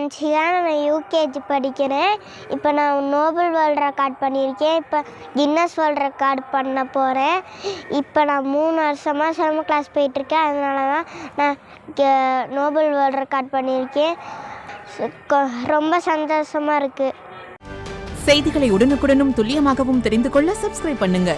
அன்ஷிகா. நான் யூகேஜி படிக்கிறேன். இப்போ நான் நோபல் வேர்ல்ட் ரெக்கார்ட் பண்ணியிருக்கேன். இப்போ கின்னஸ் வேர்ல்ட் ரெக்கார்ட் பண்ண போகிறேன். இப்போ நான் 3 வருஷமாக சிலம்பம் கிளாஸ் போயிட்டுருக்கேன். அதனால தான் நான் நோபல் வேர்ல்ட் ரெக்கார்ட் பண்ணியிருக்கேன். ரொம்ப சந்தோஷமாக இருக்குது. செய்திகளை உடனுக்குடனும் துல்லியமாகவும் தெரிந்து கொள்ள சப்ஸ்கிரைப் பண்ணுங்க.